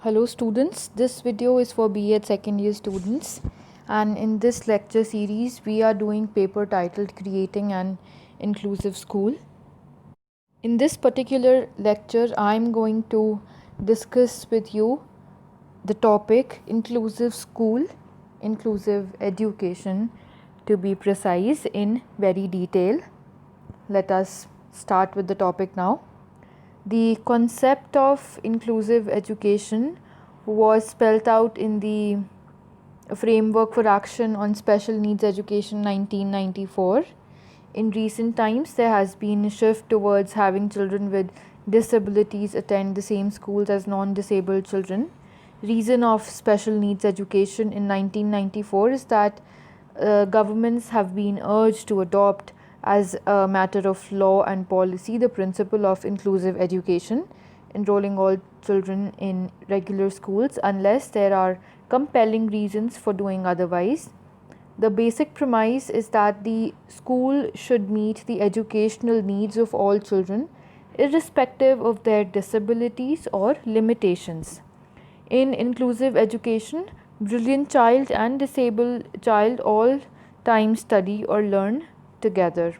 Hello students, this video is for B.Ed second year students, and in this lecture series we are doing paper titled Creating an Inclusive School. In this particular lecture I am going to discuss with you the topic inclusive school, inclusive education to be precise in very detail. Let us start with the topic now. The concept of inclusive education was spelled out in the Framework for Action on Special Needs Education 1994. In recent times, there has been a shift towards having children with disabilities attend the same schools as non-disabled children. Reason of special needs education in 1994 is that governments have been urged to adopt as a matter of law and policy the principle of inclusive education, enrolling all children in regular schools unless there are compelling reasons for doing otherwise. The basic premise is that the school should meet the educational needs of all children, irrespective of their disabilities or limitations. In inclusive education, brilliant child and disabled child all time study or learn together.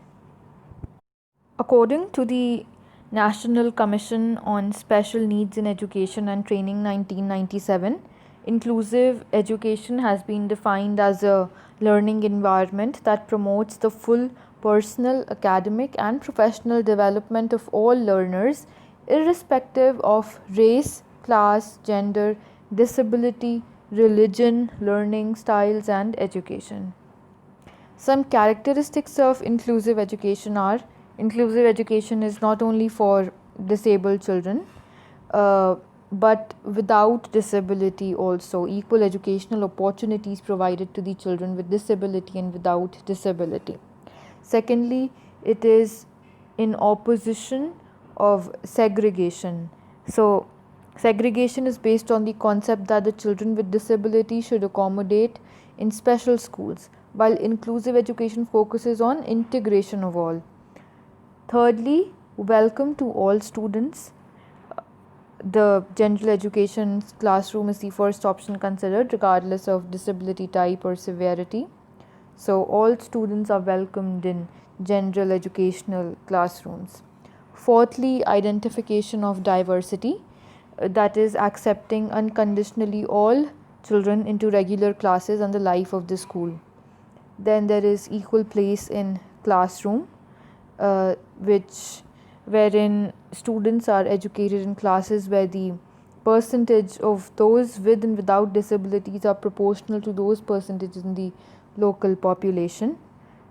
According to the National Commission on Special Needs in Education and Training 1997, inclusive education has been defined as a learning environment that promotes the full personal, academic, and professional development of all learners, irrespective of race, class, gender, disability, religion, learning styles, and education. Some characteristics of inclusive education are: inclusive education is not only for disabled children, but without disability also. Equal educational opportunities provided to the children with disability and without disability. Secondly, it is in opposition of segregation. So, segregation is based on the concept that the children with disability should accommodate in special schools, while inclusive education focuses on integration of all. Thirdly, welcome to all students. The general education classroom is the first option considered, regardless of disability type or severity. So, all students are welcomed in general educational classrooms. Fourthly, identification of diversity, that is, accepting unconditionally all children into regular classes and the life of the school. Then there is equal place in classroom, wherein students are educated in classes where the percentage of those with and without disabilities are proportional to those percentages in the local population.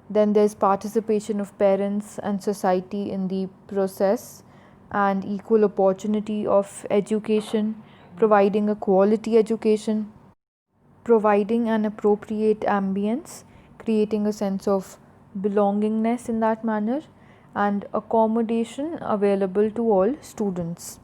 Then there's participation of parents and society in the process, and equal opportunity of education, providing a quality education, providing an appropriate ambience, creating a sense of belongingness in that manner, and accommodation available to all students.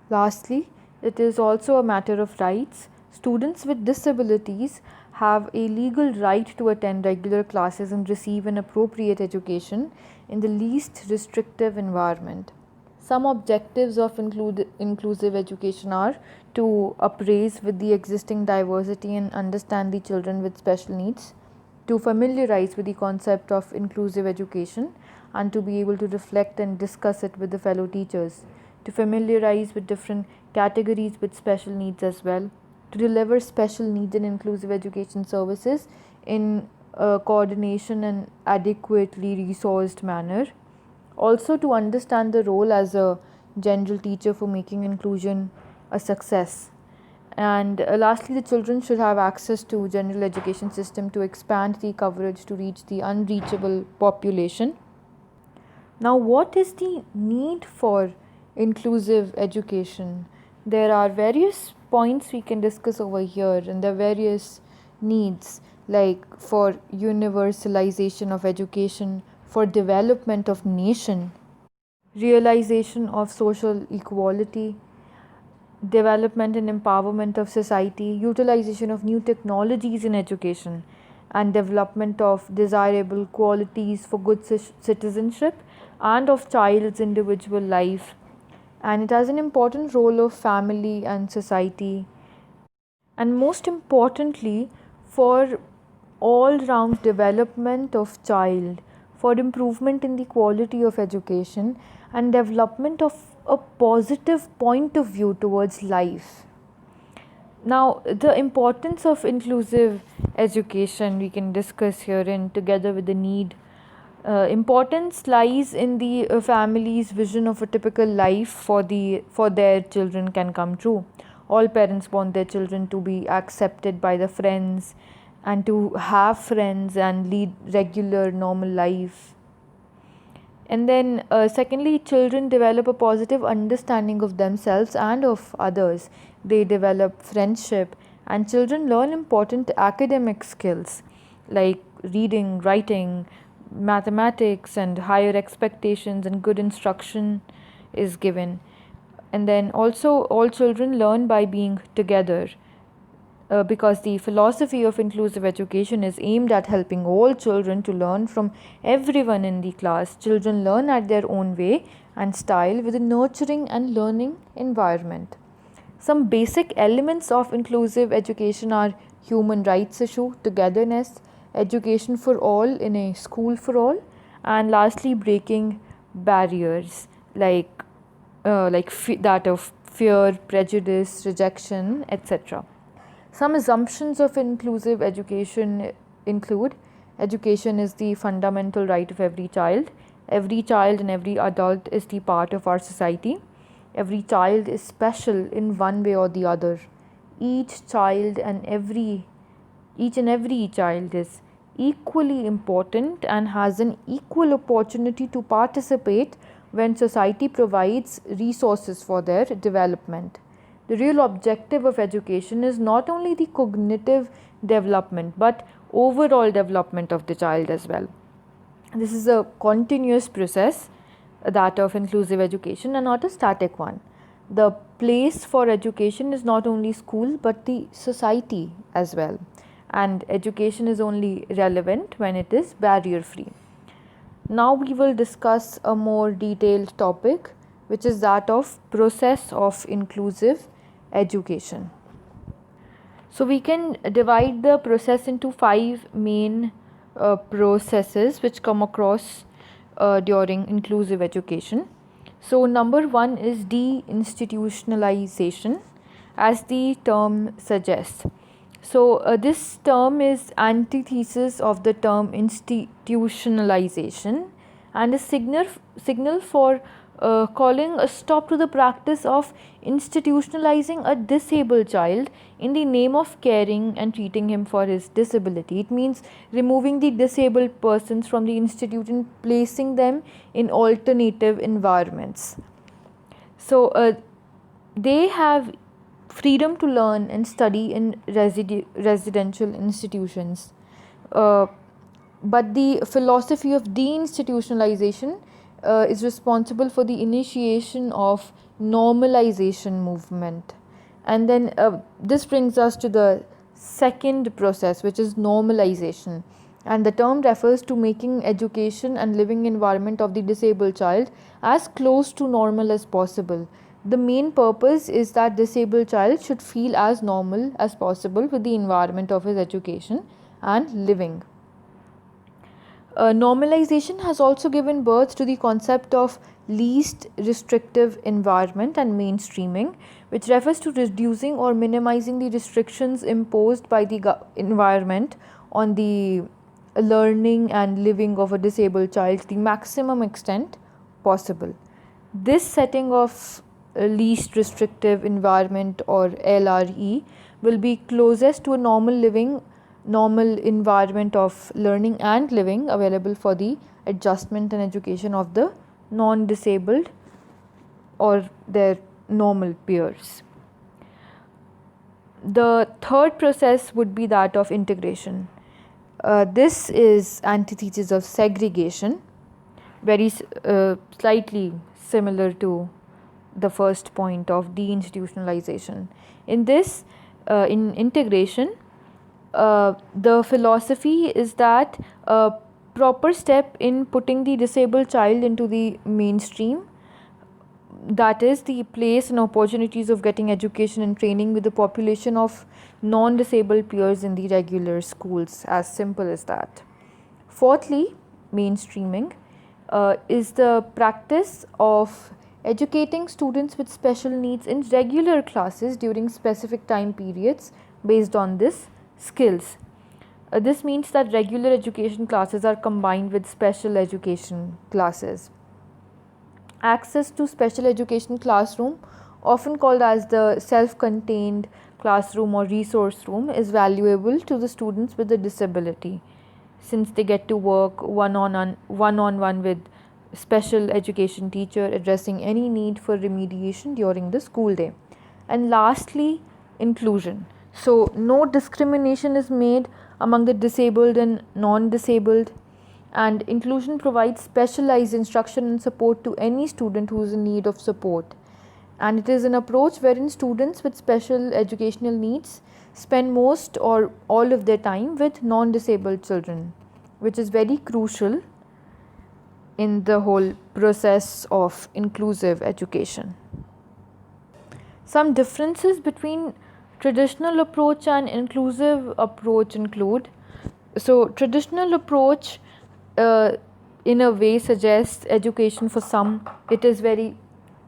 Lastly, it is also a matter of rights. Students with disabilities have a legal right to attend regular classes and receive an appropriate education in the least restrictive environment. Some objectives of inclusive education are to appraise with the existing diversity and understand the children with special needs, to familiarize with the concept of inclusive education and to be able to reflect and discuss it with the fellow teachers, to familiarize with different categories with special needs as well, to deliver special needs and inclusive education services in a coordination and adequately resourced manner. Also, to understand the role as a general teacher for making inclusion a success. And lastly, the children should have access to general education system to expand the coverage to reach the unreachable population. Now, what is the need for inclusive education? There are various points we can discuss over here, and there are various needs, like for universalization of education, for development of nation, realization of social equality, development and empowerment of society, utilization of new technologies in education, and development of desirable qualities for good citizenship and of child's individual life, and it has an important role of family and society, and most importantly for all round development of child, for improvement in the quality of education and development of a positive point of view towards life. Now, the importance of inclusive education we can discuss herein together with the need. Importance lies in the family's vision of a typical life for their children can come true. All parents want their children to be accepted by the friends and to have friends and lead regular normal life. And then, secondly, children develop a positive understanding of themselves and of others. They develop friendship, and children learn important academic skills like reading, writing, mathematics, and higher expectations, and good instruction is given. And then also, all children learn by being together, because the philosophy of inclusive education is aimed at helping all children to learn from everyone in the class. Children learn at their own way and style with a nurturing and learning environment. Some basic elements of inclusive education are human rights issue, togetherness, education for all in a school for all, and lastly breaking barriers like that of fear, prejudice, rejection, etc. Some assumptions of inclusive education include: education is the fundamental right of every child. Every child and every adult is the part of our society. Every child is special in one way or the other. Each child and every each and every child is equally important and has an equal opportunity to participate when society provides resources for their development. The real objective of education is not only the cognitive development but overall development of the child as well. This is a continuous process, that of inclusive education, and not a static one. The place for education is not only school but the society as well, and education is only relevant when it is barrier free. Now we will discuss a more detailed topic, which is that of process of inclusive education. So we can divide the process into 5 main processes which come across during inclusive education. So number 1 is deinstitutionalization, as the term suggests. So this term is antithesis of the term institutionalization and a signal for calling a stop to the practice of institutionalizing a disabled child in the name of caring and treating him for his disability. It means removing the disabled persons from the institute and placing them in alternative environments. So they have freedom to learn and study in residential institutions. But the philosophy of deinstitutionalization is responsible for the initiation of normalization movement. And then this brings us to the second process, which is normalization. And the term refers to making education and living environment of the disabled child as close to normal as possible. The main purpose is that disabled child should feel as normal as possible with the environment of his education and living. Normalization has also given birth to the concept of least restrictive environment and mainstreaming, which refers to reducing or minimizing the restrictions imposed by the environment on the learning and living of a disabled child to the maximum extent possible. This setting of least restrictive environment, or LRE, will be closest to a normal environment of learning and living available for the adjustment and education of the non-disabled or their normal peers. The third process would be that of integration. This is antithesis of segregation, very slightly similar to the first point of deinstitutionalization. In this, in integration, the philosophy is that a proper step in putting the disabled child into the mainstream that is the place and opportunities of getting education and training with the population of non-disabled peers in the regular schools, as simple as that. Fourthly, mainstreaming is the practice of educating students with special needs in regular classes during specific time periods based on this skills. This means that regular education classes are combined with special education classes. Access to special education classroom, often called as the self-contained classroom or resource room, is valuable to the students with a disability, since they get to work one-on-one with special education teacher addressing any need for remediation during the school day. And lastly, inclusion. So no discrimination is made among the disabled and non-disabled, and inclusion provides specialized instruction and support to any student who is in need of support. And it is an approach wherein students with special educational needs spend most or all of their time with non-disabled children, which is very crucial in the whole process of inclusive education. Some differences between traditional approach and inclusive approach include, so traditional approach in a way suggests education for some, it is very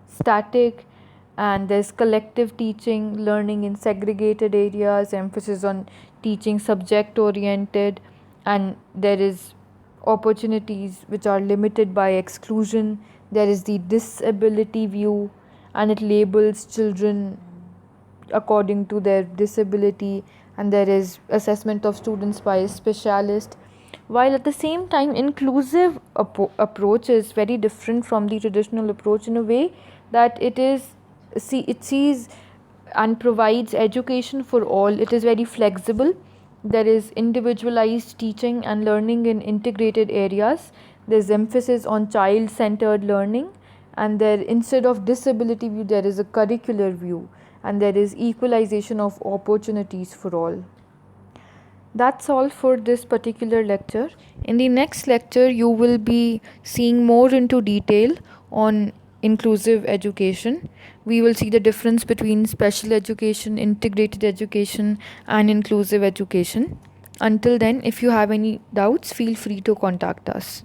static, and there's collective teaching, learning in segregated areas, emphasis on teaching subject oriented, and there is opportunities which are limited by exclusion. There is the disability view, and it labels children according to their disability, and there is assessment of students by a specialist, while at the same time inclusive approach is very different from the traditional approach in a way that it sees and provides education for all. It is very flexible. There is individualized teaching and learning in integrated areas. There's emphasis on child-centered learning, and there, instead of disability view, there is a curricular view, and there is equalization of opportunities for all. That's all for this particular lecture. In the next lecture, you will be seeing more into detail on inclusive education. We will see the difference between special education, integrated education, and inclusive education. Until then, if you have any doubts, feel free to contact us.